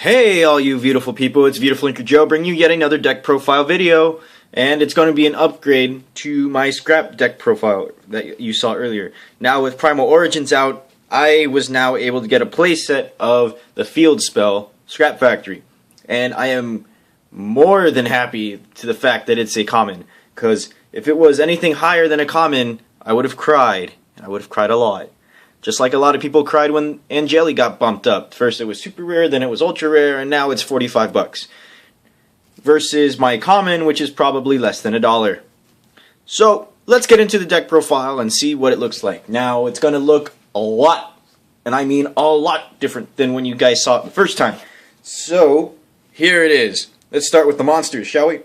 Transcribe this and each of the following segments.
Hey all you beautiful people, it's Beautiful Inker Joe bringing you yet another deck profile video, and it's going to be an upgrade to my scrap deck profile that you saw earlier. Now with Primal Origins out, I was now able to get a playset of the field spell Scrap Factory, and I am more than happy to the fact that it's a common, because if it was anything higher than a common, I would have cried, and I would have cried a lot. Just like a lot of people cried when Angeli got bumped up. First it was super rare, then it was ultra rare, and now it's 45 bucks. Versus my common, which is probably less than $1. So, let's get into the deck profile and see what it looks like. Now, it's going to look a lot, and I mean a lot different than when you guys saw it the first time. So, here it is. Let's start with the monsters, shall we?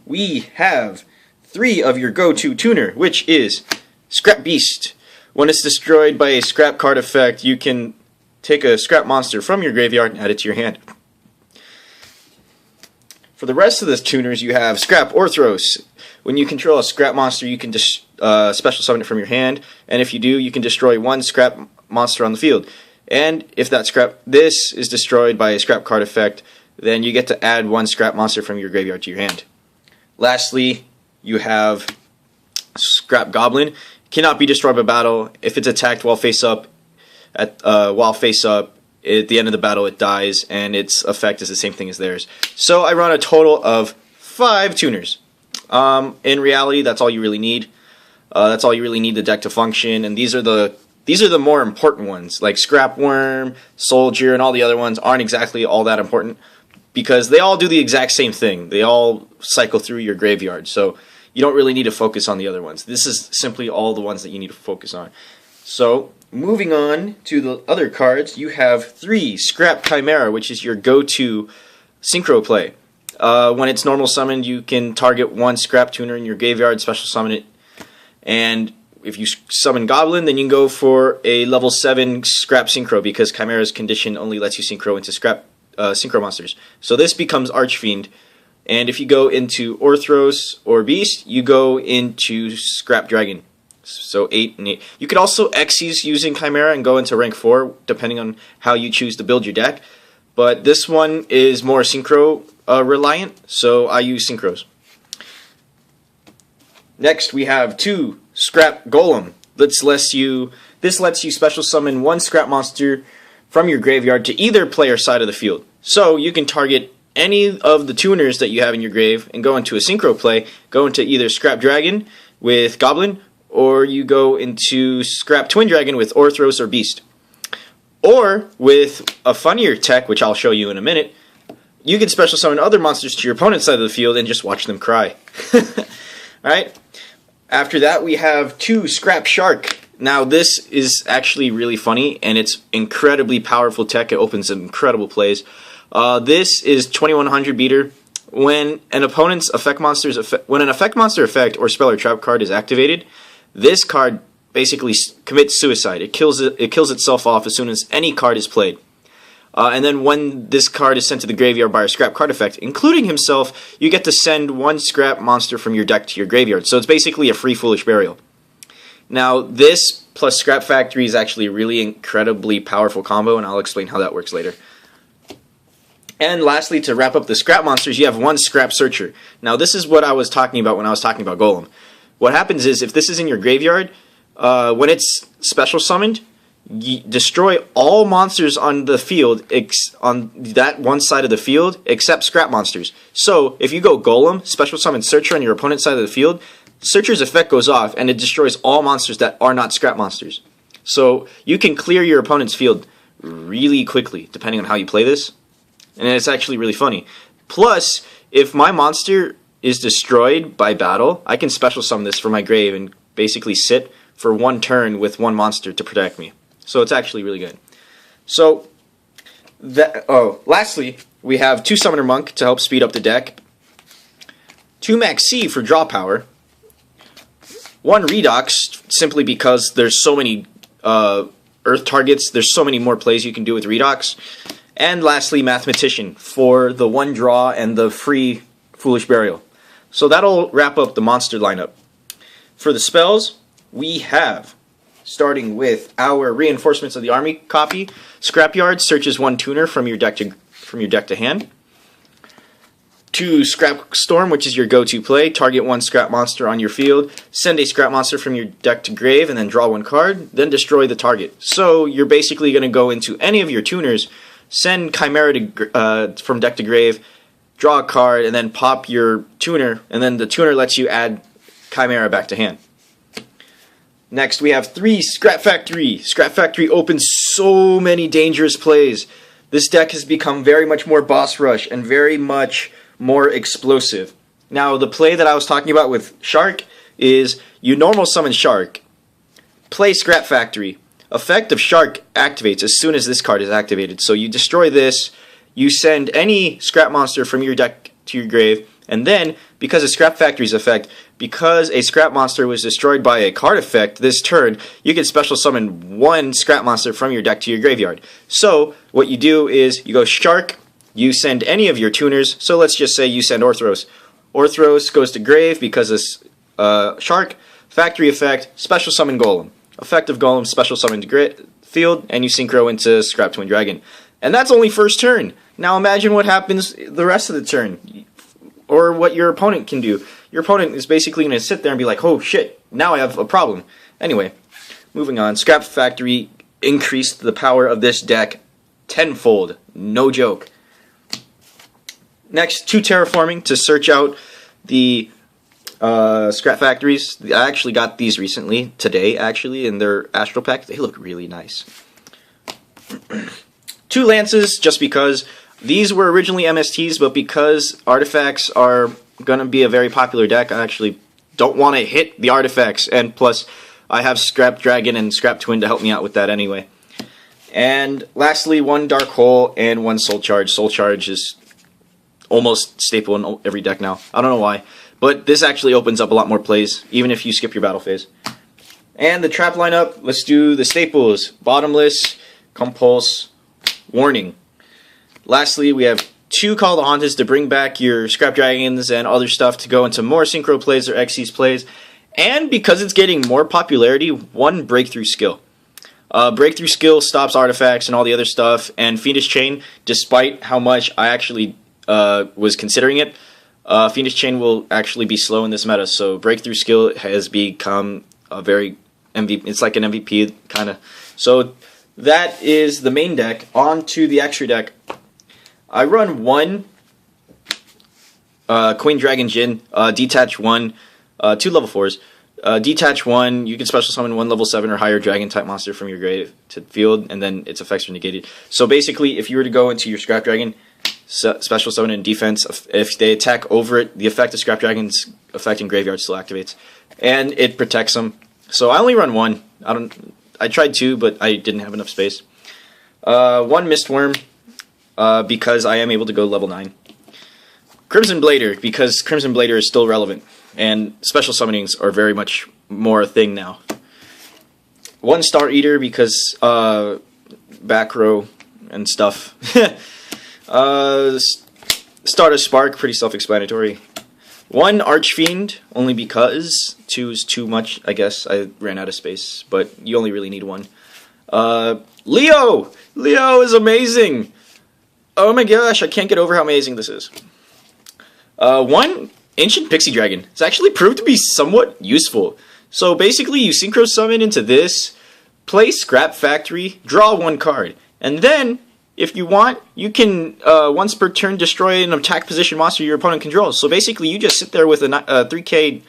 We have 3 of your go-to tuner, which is Scrap Beast. When it's destroyed by a scrap card effect, you can take a scrap monster from your graveyard and add it to your hand. For the rest of the tuners, you have Scrap Orthros. When you control a scrap monster, you can special summon it from your hand, and if you do, you can destroy 1 scrap monster on the field. And if this is destroyed by a scrap card effect, then you get to add 1 scrap monster from your graveyard to your hand. Lastly, you have Scrap Goblin. Cannot be destroyed by battle. If it's attacked while face up, at the end of the battle it dies, and its effect is the same thing as theirs. So I run a total of 5 tuners. In reality, that's all you really need. That's all you really need the deck to function, and these are the more important ones, like Scrap Worm, Soldier, and all the other ones aren't exactly all that important because they all do the exact same thing. They all cycle through your graveyard, so you don't really need to focus on the other ones. This is simply all the ones that you need to focus on. So, moving on to the other cards, you have 3 Scrap Chimera, which is your go-to synchro play. When it's normal summoned, you can target 1 Scrap Tuner in your graveyard, special summon it. And if you summon Goblin, then you can go for a level 7 Scrap Synchro, because Chimera's condition only lets you synchro into Scrap Synchro monsters. So this becomes Archfiend. And if you go into Orthros or Beast, you go into Scrap Dragon. So 8 and 8. You could also Xyz using Chimera and go into rank 4, depending on how you choose to build your deck. But this one is more Synchro reliant, so I use Synchros. Next, we have 2 Scrap Golem. This lets you special summon 1 Scrap monster from your graveyard to either player side of the field. So you can target any of the tuners that you have in your grave and go into a synchro play, go into either Scrap Dragon with Goblin, or you go into Scrap Twin Dragon with Orthros or Beast. Or, with a funnier tech, which I'll show you in a minute, you can special summon other monsters to your opponent's side of the field and just watch them cry. Alright? After that, we have 2 Scrap Shark. Now, this is actually really funny, and it's incredibly powerful tech. It opens some incredible plays. This is 2100 beater. When an effect monster effect or spell or trap card is activated, this card basically commits suicide. It kills itself off as soon as any card is played. And then when this card is sent to the graveyard by a scrap card effect, including himself, you get to send 1 scrap monster from your deck to your graveyard. So it's basically a free Foolish Burial. Now, this plus Scrap Factory is actually a really incredibly powerful combo, and I'll explain how that works later. And lastly, to wrap up the scrap monsters, you have 1 Scrap Searcher. Now, this is what I was talking about when I was talking about Golem. What happens is, if this is in your graveyard, when it's special summoned, you destroy all monsters on the field, on that one side of the field, except scrap monsters. So, if you go Golem, special summon Searcher on your opponent's side of the field, Searcher's effect goes off, and it destroys all monsters that are not scrap monsters. So, you can clear your opponent's field really quickly, depending on how you play this. And it's actually really funny. Plus, if my monster is destroyed by battle, I can special summon this from my grave and basically sit for 1 turn with 1 monster to protect me. So it's actually really good. So, lastly, we have 2 Summoner Monk to help speed up the deck, 2 Max C for draw power, 1 Redox simply because there's so many Earth targets, there's so many more plays you can do with Redox. And lastly, Mathematician for the 1 draw and the free Foolish Burial. So that'll wrap up the monster lineup. For the spells, we have starting with our Reinforcements of the Army copy. Scrapyard searches one tuner from your deck to from your deck to hand. 2 Scrap Storm, which is your go-to play. Target 1 scrap monster on your field, send a scrap monster from your deck to grave, and then draw 1 card, then destroy the target. So you're basically going to go into any of your tuners, send Chimera from deck to grave, draw a card, and then pop your tuner, and then the tuner lets you add Chimera back to hand. Next, we have 3 Scrap Factory. Scrap Factory opens so many dangerous plays. This deck has become very much more boss rush and very much more explosive. Now, the play that I was talking about with Shark is you normal summon Shark, play Scrap Factory. Effect of Shark activates as soon as this card is activated. So you destroy this, you send any scrap monster from your deck to your grave, and then, because of Scrap Factory's effect, because a scrap monster was destroyed by a card effect this turn, you can special summon 1 scrap monster from your deck to your graveyard. So, what you do is, you go Shark, you send any of your tuners, so let's just say you send Orthros. Orthros goes to grave because of Shark, Factory effect, special summon Golem. Effect of Golem, special summon to field, and you synchro into Scrap Twin Dragon. And that's only first turn. Now imagine what happens the rest of the turn, or what your opponent can do. Your opponent is basically going to sit there and be like, oh shit, now I have a problem. Anyway, moving on. Scrap Factory increased the power of this deck tenfold. No joke. Next, 2 Terraforming to search out the Scrap Factories. I actually got these recently, today actually, in their Astral Pack. They look really nice. 2 Lances, just because. These were originally MSTs, but because artifacts are going to be a very popular deck, I actually don't want to hit the artifacts. And plus, I have Scrap Dragon and Scrap Twin to help me out with that anyway. And lastly, 1 Dark Hole and 1 Soul Charge. Soul Charge is almost staple in every deck now. I don't know why. But this actually opens up a lot more plays, even if you skip your battle phase. And the trap lineup, let's do the staples. Bottomless, Compulse, Warning. Lastly, we have 2 Call the Haunted to bring back your Scrap Dragons and other stuff to go into more Synchro plays or Xyz plays. And because it's getting more popularity, 1 Breakthrough Skill. Breakthrough Skill stops artifacts and all the other stuff, and Fiendish Chain, despite how much I actually was considering it, Fiendish Chain will actually be slow in this meta, so Breakthrough Skill has become a very MVP, it's like an MVP kind of. So that is the main deck. On to the extra deck. I run 1 Queen Dragon Jin, detach 1, 2 level 4s. Detach 1, you can special summon 1 level 7 or higher dragon type monster from your grave to field, and then its effects are negated. So basically, if you were to go into your Scrap Dragon, special summon in defense, if they attack over it, the effect of Scrap Dragon's effect in graveyard still activates, and it protects them. So I only run 1. I tried 2, but I didn't have enough space. 1 Mistworm, because I am able to go level 9. Crimson Blader, because Crimson Blader is still relevant, and special summonings are very much more a thing now. 1 Star Eater, because back row and stuff. Stardust Spark, pretty self-explanatory. 1 Archfiend, only because 2 is too much, I guess. I ran out of space, but you only really need 1. Leo! Leo is amazing! Oh my gosh, I can't get over how amazing this is. 1 Ancient Pixie Dragon. It's actually proved to be somewhat useful. So basically, you synchro summon into this, play Scrap Factory, draw 1 card, and then, if you want, you can, once per turn, destroy an attack position monster your opponent controls. So basically, you just sit there with a 3k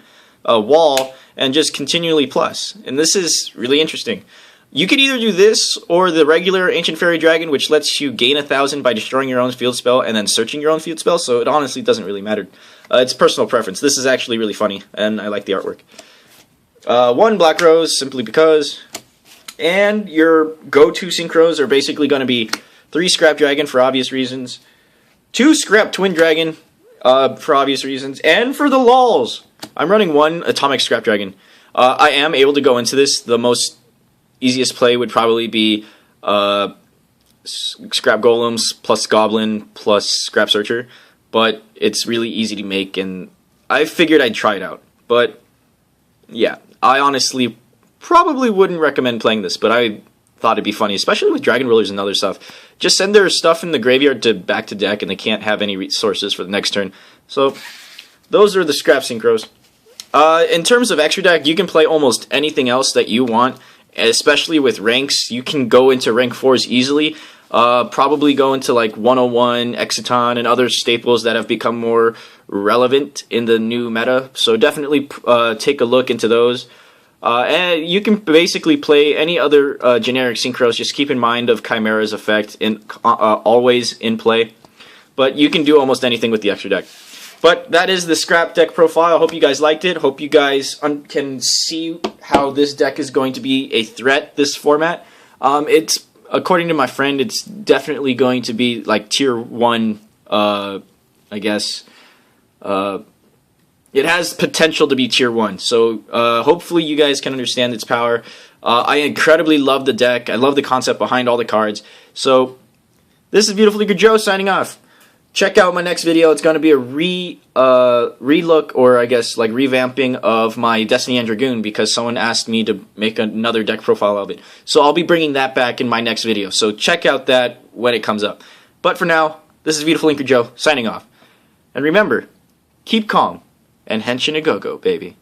wall and just continually plus. And this is really interesting. You could either do this or the regular Ancient Fairy Dragon, which lets you gain 1,000 by destroying your own field spell and then searching your own field spell, so it honestly doesn't really matter. It's personal preference. This is actually really funny, and I like the artwork. 1 Black Rose, simply because. And your go-to synchros are basically going to be 3 Scrap Dragon for obvious reasons, 2 Scrap Twin Dragon for obvious reasons, and for the lols, I'm running 1 Atomic Scrap Dragon. I am able to go into this. The most easiest play would probably be Scrap Golems plus Goblin plus Scrap Searcher, but it's really easy to make, and I figured I'd try it out. But yeah, I honestly probably wouldn't recommend playing this, but I thought it'd be funny, especially with Dragon Rulers and other stuff. just send their stuff in the graveyard to back to deck, and they can't have any resources for the next turn. So those are the scrap synchros. In terms of extra deck, you can play almost anything else that you want, especially with ranks. You can go into rank 4s easily. Probably go into like 101, Exiton, and other staples that have become more relevant in the new meta. So definitely take a look into those. And you can basically play any other generic synchros. Just keep in mind of Chimera's effect always in play. But you can do almost anything with the extra deck. But that is the scrap deck profile. I hope you guys liked it. Hope you guys can see how this deck is going to be a threat, this format. It's, according to my friend, it's definitely going to be like tier 1, I guess. It has potential to be tier 1. So hopefully you guys can understand its power. I incredibly love the deck. I love the concept behind all the cards. So this is Beautiful Leaker Joe signing off. Check out my next video. It's going to be a relook, or I guess like revamping of my Destiny and Dragoon, because someone asked me to make another deck profile of it. So I'll be bringing that back in my next video. So check out that when it comes up. But for now, this is Beautiful Leaker Joe signing off. And remember, keep calm and henshin a go-go, baby.